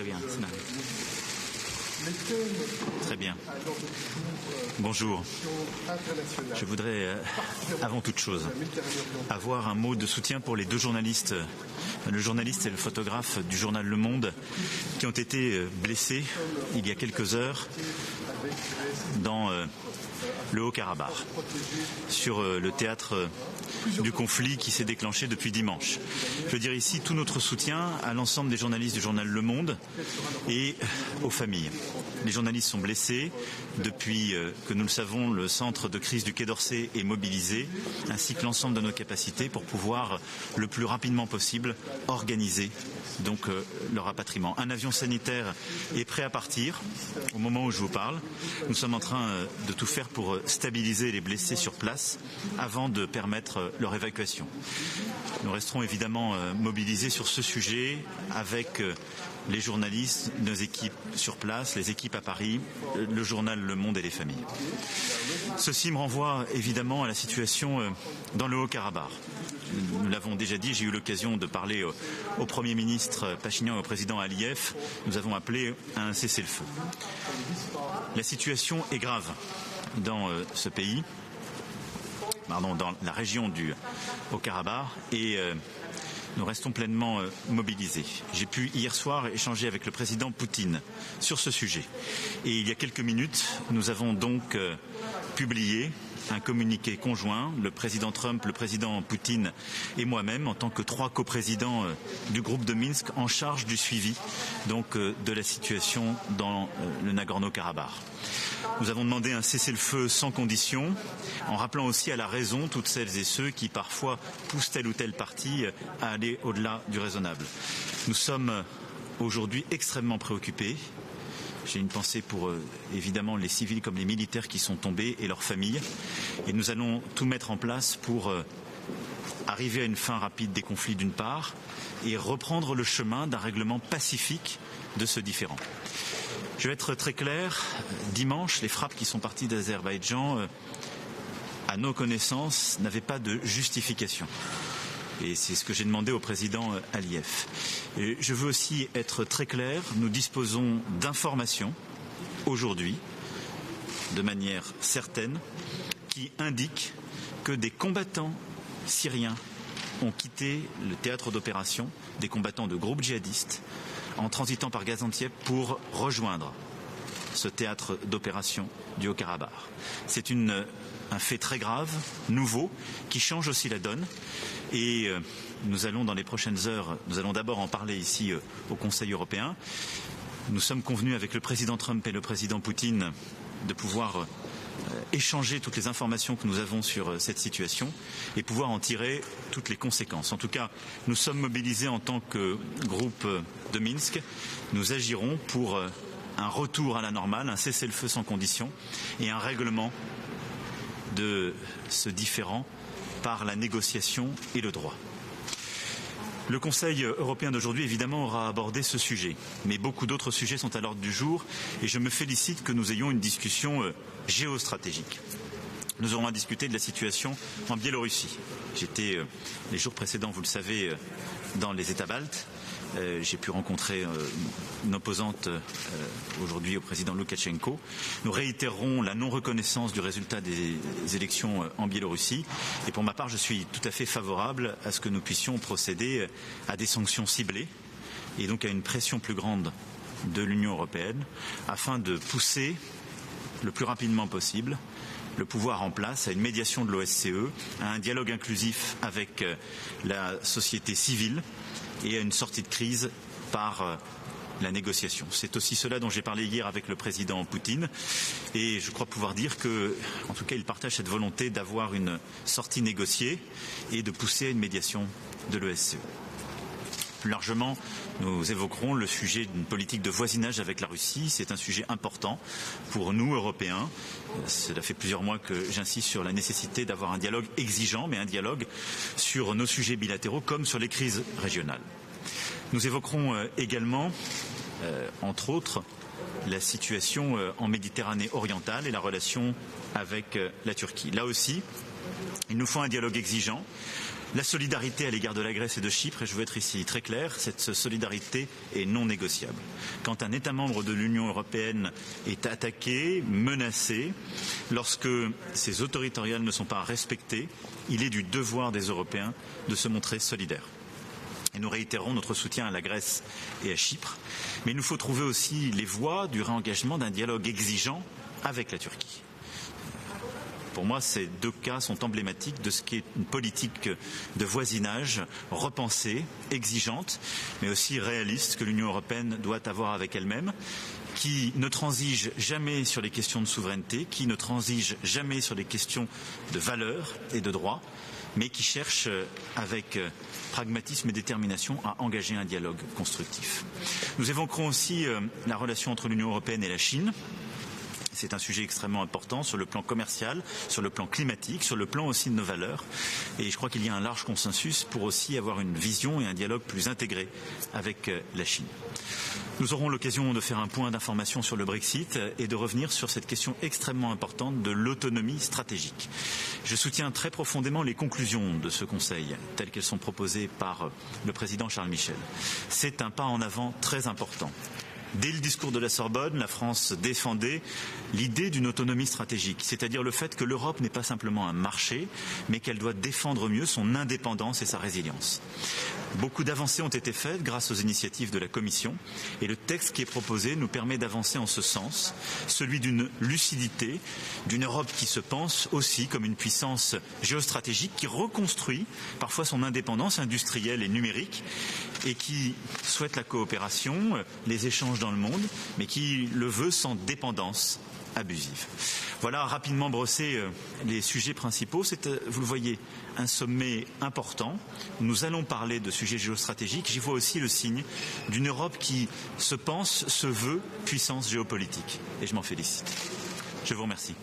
Très bien. Très bien. Bonjour. Je voudrais, avant toute chose, avoir un mot de soutien pour les deux journalistes, le journaliste et le photographe du journal Le Monde, qui ont été blessés il y a quelques heures dans le Haut-Karabakh, sur le théâtre du conflit qui s'est déclenché depuis dimanche. Je veux dire ici tout notre soutien à l'ensemble des journalistes du journal Le Monde et aux familles. Les journalistes sont blessés. Depuis que nous le savons, le centre de crise du Quai d'Orsay est mobilisé, ainsi que l'ensemble de nos capacités pour pouvoir le plus rapidement possible organiser donc le rapatriement. Un avion sanitaire est prêt à partir au moment où je vous parle. Nous sommes en train de tout faire pour stabiliser les blessés sur place avant de permettre leur évacuation. Nous resterons évidemment mobilisés sur ce sujet avec les journalistes, nos équipes sur place, les équipes à Paris, le journal Le Monde et les familles. Ceci me renvoie évidemment à la situation dans le Haut-Karabakh. Nous l'avons déjà dit, j'ai eu l'occasion de parler au Premier ministre Pachinian et au président Aliyev. Nous avons appelé à un cessez-le-feu. La situation est grave dans ce pays, dans la région du Haut-Karabakh, et nous restons pleinement mobilisés. J'ai pu hier soir échanger avec le président Poutine sur ce sujet. Et il y a quelques minutes, nous avons donc publié un communiqué conjoint, le président Trump, le président Poutine et moi-même, en tant que 3 coprésidents du groupe de Minsk en charge du suivi donc, de la situation dans le Nagorno-Karabakh. Nous avons demandé un cessez-le-feu sans condition, en rappelant aussi à la raison toutes celles et ceux qui parfois poussent telle ou telle partie à aller au-delà du raisonnable. Nous sommes aujourd'hui extrêmement préoccupés. J'ai une pensée pour évidemment les civils comme les militaires qui sont tombés et leurs familles. Et nous allons tout mettre en place pour arriver à une fin rapide des conflits d'une part et reprendre le chemin d'un règlement pacifique de ce différend. Je vais être très clair, dimanche, les frappes qui sont parties d'Azerbaïdjan, à nos connaissances, n'avaient pas de justification. Et c'est ce que j'ai demandé au président Aliyev. Et je veux aussi être très clair, nous disposons d'informations aujourd'hui, de manière certaine, qui indiquent que des combattants syriens ont quitté le théâtre d'opération, des combattants de groupes djihadistes, en transitant par Gaziantep pour rejoindre ce théâtre d'opération du Haut-Karabakh. C'est un fait très grave, nouveau, qui change aussi la donne. Et nous allons dans les prochaines heures, nous allons d'abord en parler ici au Conseil européen. Nous sommes convenus avec le président Trump et le président Poutine de pouvoir échanger toutes les informations que nous avons sur cette situation et pouvoir en tirer toutes les conséquences. En tout cas, nous sommes mobilisés en tant que groupe de Minsk. Nous agirons pour un retour à la normale, un cessez-le-feu sans condition et un règlement de ce différend par la négociation et le droit. Le Conseil européen d'aujourd'hui, évidemment, aura abordé ce sujet, mais beaucoup d'autres sujets sont à l'ordre du jour et je me félicite que nous ayons une discussion géostratégique. Nous aurons à discuter de la situation en Biélorussie. J'étais les jours précédents, vous le savez, dans les États baltes. J'ai pu rencontrer une opposante aujourd'hui au président Loukachenko. Nous réitérerons la non-reconnaissance du résultat des élections en Biélorussie. Et pour ma part, je suis tout à fait favorable à ce que nous puissions procéder à des sanctions ciblées et donc à une pression plus grande de l'Union européenne afin de pousser le plus rapidement possible le pouvoir en place à une médiation de l'OSCE, à un dialogue inclusif avec la société civile et à une sortie de crise par la négociation. C'est aussi cela dont j'ai parlé hier avec le président Poutine et je crois pouvoir dire que, en tout cas, il partage cette volonté d'avoir une sortie négociée et de pousser à une médiation de l'OSCE. Plus largement, nous évoquerons le sujet d'une politique de voisinage avec la Russie. C'est un sujet important pour nous, Européens. Cela fait plusieurs mois que j'insiste sur la nécessité d'avoir un dialogue exigeant, mais un dialogue sur nos sujets bilatéraux comme sur les crises régionales. Nous évoquerons également, entre autres, la situation en Méditerranée orientale et la relation avec la Turquie. Là aussi, Il nous faut un dialogue exigeant, la solidarité à l'égard de la Grèce et de Chypre, et je veux être ici très clair, cette solidarité est non négociable. Quand un État membre de l'Union européenne est attaqué, menacé, lorsque ses autorités territoriales ne sont pas respectées, il est du devoir des Européens de se montrer solidaires. Et nous réitérons notre soutien à la Grèce et à Chypre, mais il nous faut trouver aussi les voies du réengagement d'un dialogue exigeant avec la Turquie. Pour moi, ces deux cas sont emblématiques de ce qu'est une politique de voisinage repensée, exigeante, mais aussi réaliste que l'Union européenne doit avoir avec elle-même, qui ne transige jamais sur les questions de souveraineté, qui ne transige jamais sur les questions de valeurs et de droits, mais qui cherche avec pragmatisme et détermination à engager un dialogue constructif. Nous évoquerons aussi la relation entre l'Union européenne et la Chine. C'est un sujet extrêmement important sur le plan commercial, sur le plan climatique, sur le plan aussi de nos valeurs. Et je crois qu'il y a un large consensus pour aussi avoir une vision et un dialogue plus intégré avec la Chine. Nous aurons l'occasion de faire un point d'information sur le Brexit et de revenir sur cette question extrêmement importante de l'autonomie stratégique. Je soutiens très profondément les conclusions de ce Conseil, telles qu'elles sont proposées par le président Charles Michel. C'est un pas en avant très important. Dès le discours de la Sorbonne, la France défendait l'idée d'une autonomie stratégique, c'est-à-dire le fait que l'Europe n'est pas simplement un marché, mais qu'elle doit défendre mieux son indépendance et sa résilience. Beaucoup d'avancées ont été faites grâce aux initiatives de la Commission et le texte qui est proposé nous permet d'avancer en ce sens, celui d'une lucidité, d'une Europe qui se pense aussi comme une puissance géostratégique qui reconstruit parfois son indépendance industrielle et numérique et qui souhaite la coopération, les échanges dans le monde, mais qui le veut sans dépendance abusive. Voilà rapidement brossé les sujets principaux. C'est, vous le voyez, un sommet important. Nous allons parler de sujets géostratégiques. J'y vois aussi le signe d'une Europe qui se pense, se veut puissance géopolitique. Et je m'en félicite. Je vous remercie.